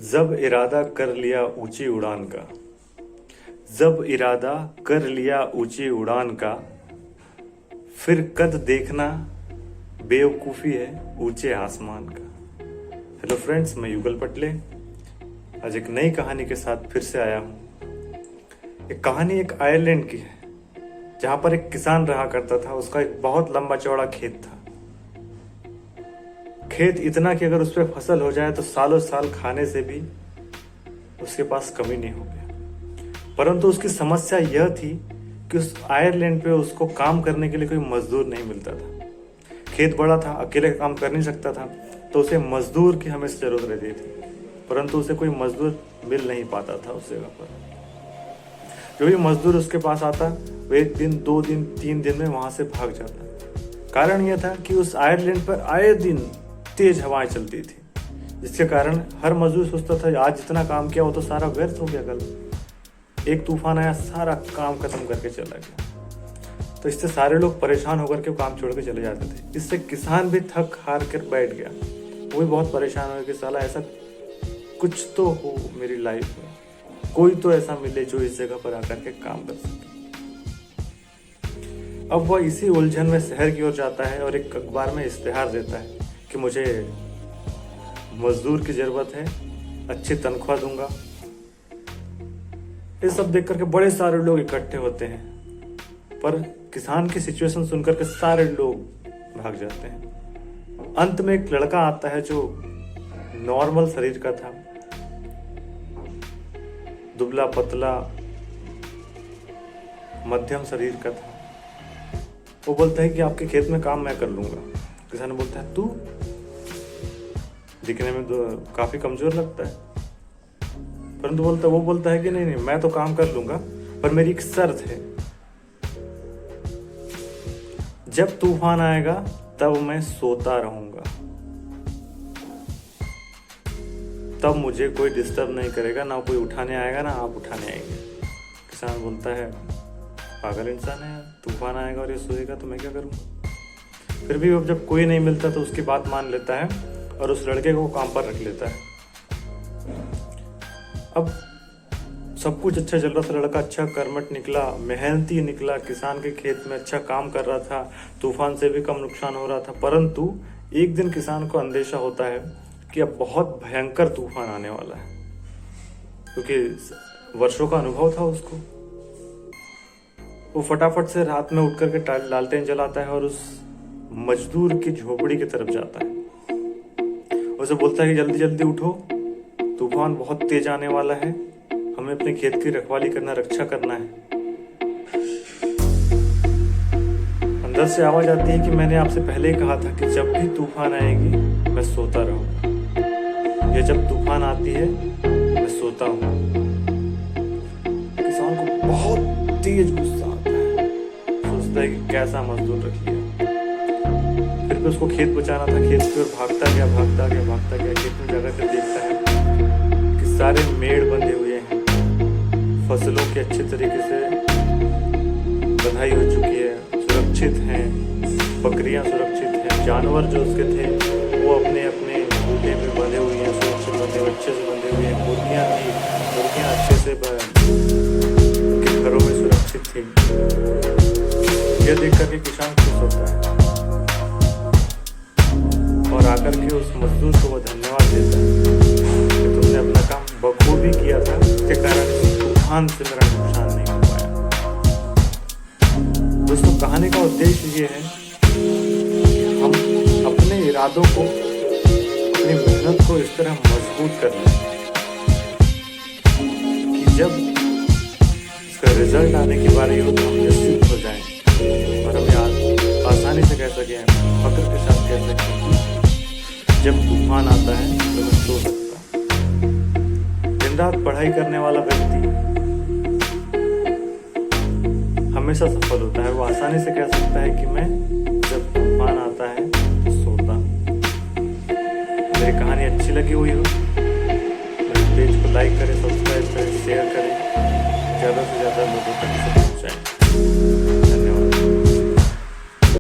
जब इरादा कर लिया ऊंची उड़ान का, जब इरादा कर लिया ऊंची उड़ान का, फिर कद देखना बेवकूफ़ी है ऊंचे आसमान का। हेलो फ्रेंड्स, मैं युगल पटले आज एक नई कहानी के साथ फिर से आया हूँ। एक कहानी एक आयरलैंड की है, जहाँ पर एक किसान रहा करता था। उसका एक बहुत लंबा चौड़ा खेत था। खेत इतना कि अगर उस पर फसल हो जाए तो सालों साल खाने से भी उसके पास कमी नहीं हो गया। परंतु उसकी समस्या यह थी कि उस आयरलैंड पे उसको काम करने के लिए कोई मजदूर नहीं मिलता था। खेत बड़ा था, अकेले काम कर नहीं सकता था, तो उसे मजदूर की हमेशा जरूरत रहती थी, परंतु उसे कोई मजदूर मिल नहीं पाता था उस जगह पर। जो भी मजदूर उसके पास आता, वो 1 दिन 2 दिन 3 दिन में वहां से भाग जाता। कारण यह था कि उस आयरलैंड पर आए दिन तेज हवाएं चलती थी, जिसके कारण हर मजदूर सोचता था आज जितना काम किया वो तो सारा व्यर्थ हो गया। कल एक तूफान आया, सारा काम खत्म करके चला गया। तो इससे सारे लोग परेशान होकर के काम छोड़ के चले जाते थे। इससे किसान भी थक हार कर बैठ गया। वो भी बहुत परेशान हो कि साला ऐसा कुछ तो हो मेरी लाइफ में, कोई तो ऐसा मिले जो इस जगह पर आकर के काम कर सके। अब वह इसी उलझन में शहर की ओर जाता है और एक अखबार में इश्तेहार देता है कि मुझे मजदूर की जरूरत है, अच्छी तनख्वाह दूंगा। ये सब देख करके बड़े सारे लोग इकट्ठे होते हैं, पर किसान की सिचुएशन सुनकर के सारे लोग भाग जाते हैं। अंत में एक लड़का आता है जो नॉर्मल शरीर का था, दुबला पतला मध्यम शरीर का था। वो बोलता है कि आपके खेत में काम मैं कर लूंगा। किसान बोलता है तू दिखने में तो काफी कमजोर लगता है, परंतु वो बोलता है कि नहीं मैं तो काम कर लूंगा, पर मेरी एक शर्त है। जब तूफान आएगा तब मैं सोता रहूंगा, तब मुझे कोई डिस्टर्ब नहीं करेगा, ना कोई उठाने आएगा ना आप उठाने आएंगे। किसान बोलता है पागल इंसान है, तूफान आएगा और ये सोएगा तो मैं क्या करूंगा। फिर भी अब जब कोई नहीं मिलता तो उसकी बात मान लेता है और उस लड़के को काम पर रख लेता है। अब सब कुछ अच्छा चल रहा था, लड़का अच्छा कर्मठ निकला, मेहनती निकला, किसान के खेत में अच्छा काम कर रहा था, तूफान से भी कम नुकसान हो रहा था। परंतु एक दिन किसान को अंदेशा होता है कि अब बहुत भयंकर तूफान आने वाला है, क्योंकि वर्षों का अनुभव था उसको। वो फटाफट से रात में उठ करके लालटेन जलाता है और उस मजदूर की झोपड़ी की तरफ जाता है। उसे बोलता है कि जल्दी जल्दी उठो, तूफान बहुत तेज आने वाला है, हमें अपने खेत की रखवाली करना, रक्षा करना है। अंदर से आवाज आती है कि मैंने आपसे पहले ही कहा था कि जब भी तूफान आएगी मैं सोता रहूंगा, या जब तूफान आती है मैं सोता हूँ। किसान को बहुत तेज गुस्सा आता है, सोचता है कि कैसा मजदूर रख लिया। फिर भी उसको खेत बचाना था, खेत की ओर भागता गया। खेत में जाकर के देखता है कि सारे मेड़ बंधे हुए हैं, फसलों की अच्छे तरीके से बंधाई हो चुकी है, सुरक्षित हैं, बकरियां सुरक्षित हैं, जानवर जो उसके थे वो अपने अपने बूटे में बंधे हुए हैं, सुरक्षित बंधे हुए, अच्छे से बंधे हुए हैं। मुर्गियां अच्छे से उनके घरों में सुरक्षित थी। यह देख करके किसान खुश होता है और आकर के उस मजदूर को वो धन्यवाद देता है कि तुमने अपना काम बखूबी किया था, इसके कारण तूफान से मेरा नुकसान नहीं हो पाया। दोस्तों, कहानी का उद्देश्य ये है कि हम अपने इरादों को, अपनी मेहनत को इस तरह मजबूत कर लें कि जब इसका रिजल्ट आने की बारी हो तो हम निश्चित हो जाएं और हमें आसानी से कह सकें, फक्र के साथ कह सकें जब तूफान आता है तो मैं सो सकता। दिन रात पढ़ाई करने वाला व्यक्ति हमेशा सफल होता है। वो आसानी से कह सकता है कि मैं जब तूफान आता है तो सोता। मेरी कहानी अच्छी लगी हुई हो